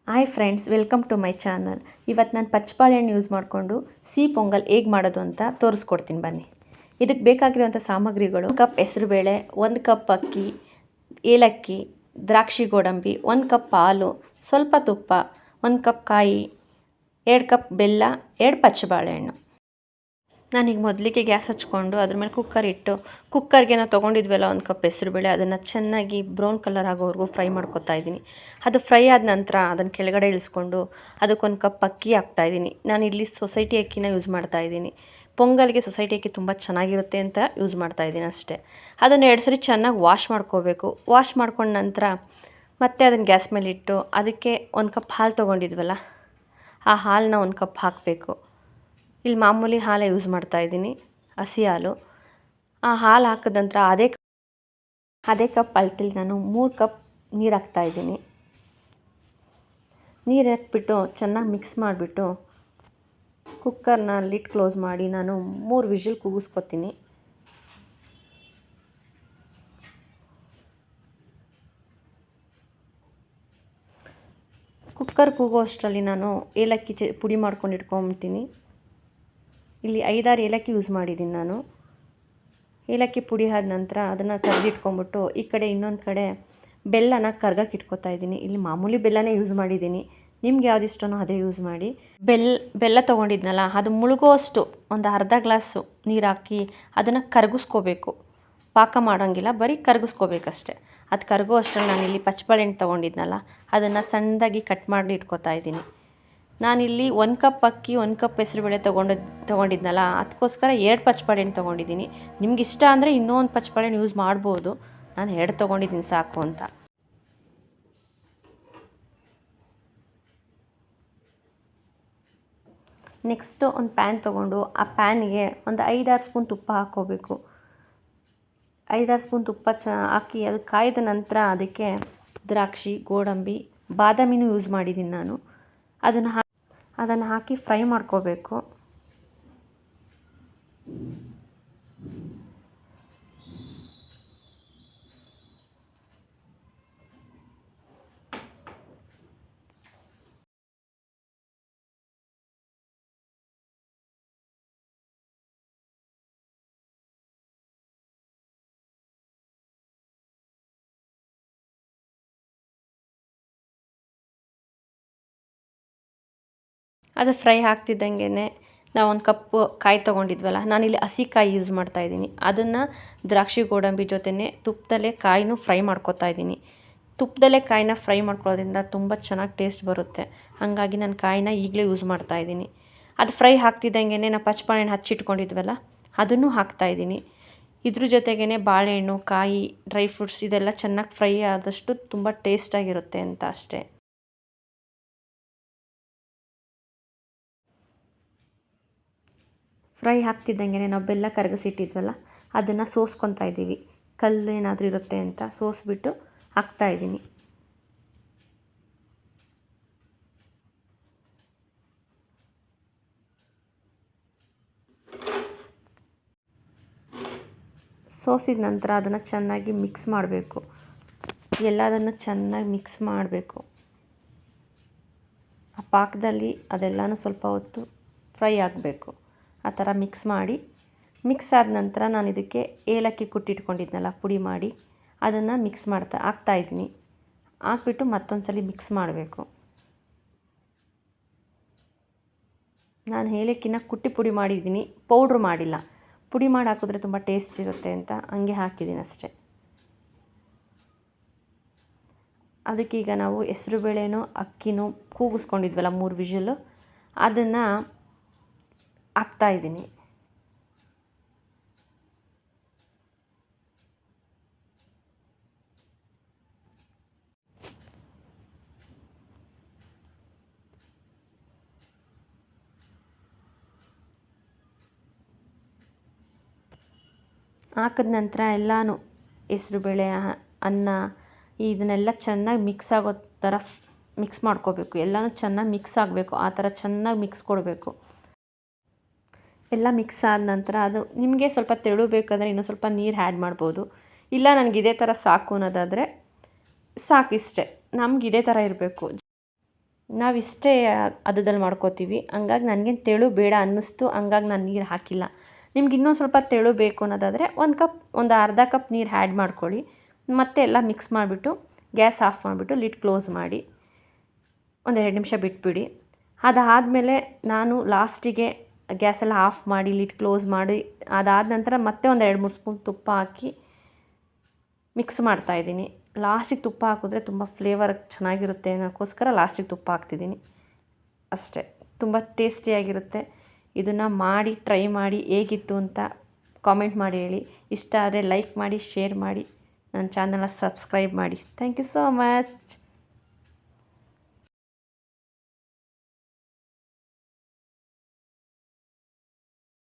Hi friends, welcome to my channel. ಇವತ್ತು ನಾನು ಪಚ್ಚಬಾಳೆಹಣ್ಣು use ಮಾಡಿಕೊಂಡು ಸಿಹಿ ಪೊಂಗಲ್ ಹೇಗೆ ಮಾಡೋದು ಅಂತ ತೋರಿಸ್ಕೊಡ್ತೀನಿ ಬನ್ನಿ. ಇದಕ್ಕೆ ಬೇಕಾಗಿರುವಂಥ ಸಾಮಗ್ರಿಗಳು: 1 ಕಪ್ ಹೆಸರುಬೇಳೆ, 1 ಕಪ್ ಅಕ್ಕಿ, ಏಲಕ್ಕಿ, ದ್ರಾಕ್ಷಿ ಗೋಡಂಬಿ, 1 ಕಪ್ ಹಾಲು, ಸ್ವಲ್ಪ ತುಪ್ಪ, 1 ಕಪ್ ಕಾಯಿ, 2 ಕಪ್ ಬೆಲ್ಲ, 2 ಪಚ್ಚಬಾಳೆಹಣ್ಣು. ನಾನೀಗ ಮೊದಲಿಗೆ ಗ್ಯಾಸ್ ಹಚ್ಕೊಂಡು ಅದ್ರ ಮೇಲೆ ಕುಕ್ಕರ್ ಇಟ್ಟು, ಕುಕ್ಕರ್ಗೆ ನಾವು ತೊಗೊಂಡಿದ್ವಲ್ಲ 1 ಕಪ್ ಹೆಸರುಬೇಳೆ, ಅದನ್ನು ಚೆನ್ನಾಗಿ ಬ್ರೌನ್ ಕಲರ್ ಆಗೋವರೆಗೂ ಫ್ರೈ ಮಾಡ್ಕೊತಾ ಇದ್ದೀನಿ. ಅದು ಫ್ರೈ ಆದ ನಂತರ ಅದನ್ನು ಕೆಳಗಡೆ ಇಳಿಸ್ಕೊಂಡು ಅದಕ್ಕೊಂದು ಕಪ್ ಅಕ್ಕಿ ಹಾಕ್ತಾಯಿದ್ದೀನಿ. ನಾನು ಇಲ್ಲಿ ಸೊಸೈಟಿ ಅಕ್ಕಿನ ಯೂಸ್ ಮಾಡ್ತಾಯಿದ್ದೀನಿ. ಪೊಂಗಲ್ಗೆ ಸೊಸೈಟಿ ಅಕ್ಕಿ ತುಂಬ ಚೆನ್ನಾಗಿರುತ್ತೆ ಅಂತ ಯೂಸ್ ಮಾಡ್ತಾಯಿದ್ದೀನಿ ಅಷ್ಟೇ. ಅದನ್ನು 2 ಸರಿ ಚೆನ್ನಾಗಿ ವಾಶ್ ಮಾಡ್ಕೋಬೇಕು. ವಾಶ್ ಮಾಡ್ಕೊಂಡ ನಂತರ ಮತ್ತೆ ಅದನ್ನು ಗ್ಯಾಸ್ ಮೇಲೆ ಇಟ್ಟು ಅದಕ್ಕೆ 1 ಕಪ್ ಹಾಲು ತೊಗೊಂಡಿದ್ವಲ್ಲ, ಆ ಹಾಲನ್ನ 1 ಕಪ್ ಹಾಕಬೇಕು. ಇಲ್ಲಿ ಮಾಮೂಲಿ ಹಾಲೇ ಯೂಸ್ ಮಾಡ್ತಾಯಿದ್ದೀನಿ, ಹಸಿ ಹಾಲು. ಆ ಹಾಲು ಹಾಕಿದ ನಂತರ ಅದೇ ಕಪ್ ಅಳತೆಲಿ ನಾನು 3 ಕಪ್ ನೀರು ಹಾಕ್ತಾಯಿದ್ದೀನಿ. ನೀರು ಹಾಕ್ಬಿಟ್ಟು ಚೆನ್ನಾಗಿ ಮಿಕ್ಸ್ ಮಾಡಿಬಿಟ್ಟು ಕುಕ್ಕರ್ನ ಲಿಡ್ ಕ್ಲೋಸ್ ಮಾಡಿ ನಾನು 3 ವಿಷಲ್ ಕೂಗಿಸ್ಕೊತೀನಿ. ಕುಕ್ಕರ್ ಕೂಗೋ ಅಷ್ಟರಲ್ಲಿ ನಾನು ಏಲಕ್ಕಿ ಪುಡಿ ಮಾಡ್ಕೊಂಡು ಇಟ್ಕೊಂಬಿಡ್ತೀನಿ. ಇಲ್ಲಿ 5-6 ಏಲಕ್ಕಿ ಯೂಸ್ ಮಾಡಿದ್ದೀನಿ ನಾನು. ಏಲಕ್ಕಿ ಪುಡಿ ಆದ ನಂತರ ಅದನ್ನು ಕರಗಿಟ್ಕೊಂಬಿಟ್ಟು ಈ ಕಡೆ ಇನ್ನೊಂದು ಕಡೆ ಬೆಲ್ಲನ ಕರ್ಗಕ್ಕೆ ಇಟ್ಕೊತಾ ಇದ್ದೀನಿ. ಇಲ್ಲಿ ಮಾಮೂಲಿ ಬೆಲ್ಲನೇ ಯೂಸ್ ಮಾಡಿದ್ದೀನಿ, ನಿಮ್ಗೆ ಯಾವ್ದು ಇಷ್ಟನೋ ಅದೇ ಯೂಸ್ ಮಾಡಿ. ಬೆಲ್ಲ ತೊಗೊಂಡಿದ್ನಲ್ಲ, ಅದು ಮುಳುಗೋಷ್ಟು ಒಂದು ಅರ್ಧ ಗ್ಲಾಸು ನೀರು ಹಾಕಿ ಅದನ್ನು ಕರಗಿಸ್ಕೋಬೇಕು. ಪಾಕ ಮಾಡೋಂಗಿಲ್ಲ, ಬರೀ ಕರಗಿಸ್ಕೋಬೇಕಷ್ಟೆ. ಅದು ಕರಗೋ ಅಷ್ಟರಲ್ಲಿ ನಾನಿಲ್ಲಿ ಪಚ್ಚಬಾಳೆಹಣ್ಣು ತೊಗೊಂಡಿದ್ನಲ್ಲ, ಅದನ್ನು ಸಣ್ಣದಾಗಿ ಕಟ್ ಮಾಡಿ ಇಟ್ಕೊತಾ ಇದ್ದೀನಿ. ನಾನಿಲ್ಲಿ 1 ಕಪ್ ಅಕ್ಕಿ, 1 ಕಪ್ ಹೆಸರುಬೇಳೆ ತೊಗೊಂಡಿದ್ನಲ್ಲ, ಅದಕ್ಕೋಸ್ಕರ 2 ಪಚ್ಚಬಾಳೆಹಣ್ಣು ತೊಗೊಂಡಿದ್ದೀನಿ. ನಿಮ್ಗೆ ಇಷ್ಟ ಅಂದರೆ ಇನ್ನೂ 1 ಪಚ್ಚಬಾಳೆಹಣ್ಣು ಯೂಸ್ ಮಾಡ್ಬೋದು. ನಾನು 2 ತೊಗೊಂಡಿದ್ದೀನಿ ಸಾಕು ಅಂತ. ನೆಕ್ಸ್ಟು ಒಂದು ಪ್ಯಾನ್ ತೊಗೊಂಡು ಆ ಪ್ಯಾನಿಗೆ ಒಂದು 5-6 ಸ್ಪೂನ್ ತುಪ್ಪ ಹಾಕ್ಕೋಬೇಕು. 5-6 ಸ್ಪೂನ್ ತುಪ್ಪ ಹಾಕಿ ಅದು ಕಾಯ್ದ ನಂತರ ಅದಕ್ಕೆ ದ್ರಾಕ್ಷಿ, ಗೋಡಂಬಿ, ಬಾದಾಮಿನೂ ಯೂಸ್ ಮಾಡಿದ್ದೀನಿ ನಾನು. ಅದನ್ನು ಹಾಕಿ ಫ್ರೈ ಮಾಡ್ಕೋಬೇಕು. ಅದು ಫ್ರೈ ಆಗ್ತಿದ್ದಂಗೆ ನಾವು 1 ಕಪ್ಪು ಕಾಯಿ ತೊಗೊಂಡಿದ್ವಲ್ಲ, ನಾನಿಲ್ಲಿ ಹಸಿ ಕಾಯಿ ಯೂಸ್ ಮಾಡ್ತಾಯಿದ್ದೀನಿ. ಅದನ್ನು ದ್ರಾಕ್ಷಿ ಗೋಡಂಬಿ ಜೊತೆನೇ ತುಪ್ಪದಲ್ಲೇ ಕಾಯಿನೂ ಫ್ರೈ ಮಾಡ್ಕೊತಾ ಇದ್ದೀನಿ. ತುಪ್ಪದಲ್ಲೇ ಕಾಯಿನ ಫ್ರೈ ಮಾಡ್ಕೊಳ್ಳೋದ್ರಿಂದ ತುಂಬ ಚೆನ್ನಾಗಿ ಟೇಸ್ಟ್ ಬರುತ್ತೆ. ಹಾಗಾಗಿ ನಾನು ಕಾಯಿನ ಈಗಲೇ ಯೂಸ್ ಮಾಡ್ತಾಯಿದ್ದೀನಿ. ಅದು ಫ್ರೈ ಆಗ್ತಿದ್ದಂಗೆ ನಾವು ಪಚ್ಚಬಾಳೆಹಣ್ಣು ಹಚ್ಚಿಟ್ಕೊಂಡಿದ್ವಲ್ಲ, ಅದನ್ನು ಹಾಕ್ತಾಯಿದ್ದೀನಿ. ಇದ್ರ ಜೊತೆಗೇ ಬಾಳೆಹಣ್ಣು, ಕಾಯಿ, ಡ್ರೈ ಫ್ರೂಟ್ಸ್ ಇದೆಲ್ಲ ಚೆನ್ನಾಗಿ ಫ್ರೈ ಆದಷ್ಟು ತುಂಬ ಟೇಸ್ಟಾಗಿರುತ್ತೆ ಅಂತ ಅಷ್ಟೇ. ಫ್ರೈ ಆಗ್ತಿದ್ದಂಗೆ ನಾವು ಬೆಲ್ಲ ಕರಗಿಸಿಟ್ಟಿದ್ವಲ್ಲ, ಅದನ್ನು ಸೋಸ್ಕೊತಾ ಇದ್ದೀವಿ. ಕಲ್ಲು ಏನಾದರೂ ಇರುತ್ತೆ ಅಂತ ಸೋಸ್ಬಿಟ್ಟು ಹಾಕ್ತಾಯಿದ್ದೀನಿ. ಸೋಸಿದ ನಂತರ ಅದನ್ನು ಚೆನ್ನಾಗಿ ಮಿಕ್ಸ್ ಮಾಡಬೇಕು. ಎಲ್ಲದನ್ನು ಚೆನ್ನಾಗಿ ಮಿಕ್ಸ್ ಮಾಡಬೇಕು. ಆ ಪಾಕದಲ್ಲಿ ಅದೆಲ್ಲನೂ ಸ್ವಲ್ಪ ಹೊತ್ತು ಫ್ರೈ ಆಗಬೇಕು. ಆ ಥರ ಮಿಕ್ಸ್ ಆದ ನಂತರ ನಾನು ಇದಕ್ಕೆ ಏಲಕ್ಕಿ ಕುಟ್ಟಿಟ್ಕೊಂಡಿದ್ನಲ್ಲ ಪುಡಿ ಮಾಡಿ, ಅದನ್ನು ಹಾಕ್ತಾಯಿದ್ದೀನಿ. ಹಾಕ್ಬಿಟ್ಟು ಮತ್ತೊಂದು ಸಲ ಮಿಕ್ಸ್ ಮಾಡಬೇಕು. ನಾನು ಏಲಕ್ಕಿನ ಕುಟ್ಟಿ ಪುಡಿ ಮಾಡಿದ್ದೀನಿ, ಪೌಡ್ರ್ ಮಾಡಿಲ್ಲ. ಪುಡಿ ಮಾಡಿ ಹಾಕಿದ್ರೆ ತುಂಬ ಟೇಸ್ಟ್ ಇರುತ್ತೆ ಅಂತ ಹಂಗೆ ಹಾಕಿದ್ದೀನಿ ಅಷ್ಟೇ. ಅದಕ್ಕೀಗ ನಾವು ಹೆಸರುಬೇಳೆನೂ ಅಕ್ಕಿನೂ ಕೂಗಿಸ್ಕೊಂಡಿದ್ವಲ್ಲ 3 ವಿಷಲು, ಅದನ್ನು ಹಾಕ್ತಾಯಿದ್ದೀನಿ. ಹಾಕಿದ ನಂತರ ಎಲ್ಲನೂ ಹೆಸರುಬೇಳೆ, ಅನ್ನ ಇದನ್ನೆಲ್ಲ ಚೆನ್ನಾಗಿ ಮಿಕ್ಸ್ ಆಗೋ ಥರ ಮಿಕ್ಸ್ ಮಾಡ್ಕೋಬೇಕು. ಎಲ್ಲನೂ ಚೆನ್ನಾಗಿ ಮಿಕ್ಸ್ ಆಗಬೇಕು. ಆ ಥರ ಚೆನ್ನಾಗಿ ಮಿಕ್ಸ್ ಕೊಡಬೇಕು. ಎಲ್ಲ ಮಿಕ್ಸ್ ಆದ ನಂತರ ಅದು ನಿಮಗೆ ಸ್ವಲ್ಪ ತೆಳು ಬೇಕಾದರೆ ಇನ್ನೂ ಸ್ವಲ್ಪ ನೀರು ಆ್ಯಡ್ ಮಾಡ್ಬೋದು. ಇಲ್ಲ ನನಗೆ ಇದೇ ಥರ ಸಾಕು ಅನ್ನೋದಾದರೆ ಸಾಕು, ಇಷ್ಟೇ. ನಮ್ಗೆ ಇದೇ ಥರ ಇರಬೇಕು. ನಾವಿಷ್ಟೇ ಅದದಲ್ಲಿ ಮಾಡ್ಕೋತೀವಿ. ಹಂಗಾಗಿ ನನಗೇನು ತೆಳು ಬೇಡ ಅನ್ನಿಸ್ತು, ಹಂಗಾಗಿ ನಾನು ನೀರು ಹಾಕಿಲ್ಲ. ನಿಮ್ಗೆ ಇನ್ನೊಂದು ಸ್ವಲ್ಪ ತೆಳು ಬೇಕು ಅನ್ನೋದಾದರೆ ಒಂದು ಅರ್ಧ ಕಪ್ ನೀರು ಆ್ಯಡ್ ಮಾಡ್ಕೊಳ್ಳಿ. ಮತ್ತೆ ಎಲ್ಲ ಮಿಕ್ಸ್ ಮಾಡಿಬಿಟ್ಟು ಗ್ಯಾಸ್ ಆಫ್ ಮಾಡಿಬಿಟ್ಟು ಲಿಡ್ ಕ್ಲೋಸ್ ಮಾಡಿ ಒಂದು 2 ನಿಮಿಷ ಬಿಟ್ಬಿಡಿ. ಅದಾದಮೇಲೆ ನಾನು ಲಾಸ್ಟಿಗೆ ಗ್ಯಾಸೆಲ್ಲ ಆಫ್ ಮಾಡಿ ಲಿಡ್ ಕ್ಲೋಸ್ ಮಾಡಿ ಅದಾದ ನಂತರ ಮತ್ತೆ ಒಂದು 2-3 ಸ್ಪೂನ್ ತುಪ್ಪ ಹಾಕಿ ಮಿಕ್ಸ್ ಮಾಡ್ತಾಯಿದ್ದೀನಿ. ಲಾಸ್ಟಿಗೆ ತುಪ್ಪ ಹಾಕಿದ್ರೆ ತುಂಬ ಫ್ಲೇವರ್ ಚೆನ್ನಾಗಿರುತ್ತೆ ಅನ್ನೋಕ್ಕೋಸ್ಕರ ಲಾಸ್ಟಿಗೆ ತುಪ್ಪ ಹಾಕ್ತಿದ್ದೀನಿ ಅಷ್ಟೇ. ತುಂಬ ಟೇಸ್ಟಿಯಾಗಿರುತ್ತೆ. ಇದನ್ನು ಮಾಡಿ ಟ್ರೈ ಮಾಡಿ ಹೇಗಿತ್ತು ಅಂತ ಕಾಮೆಂಟ್ ಮಾಡಿ ಹೇಳಿ. ಇಷ್ಟ ಆದರೆ ಲೈಕ್ ಮಾಡಿ, ಶೇರ್ ಮಾಡಿ, ನನ್ನ ಚಾನಲ್ನ ಸಬ್ಸ್ಕ್ರೈಬ್ ಮಾಡಿ. Thank you so much.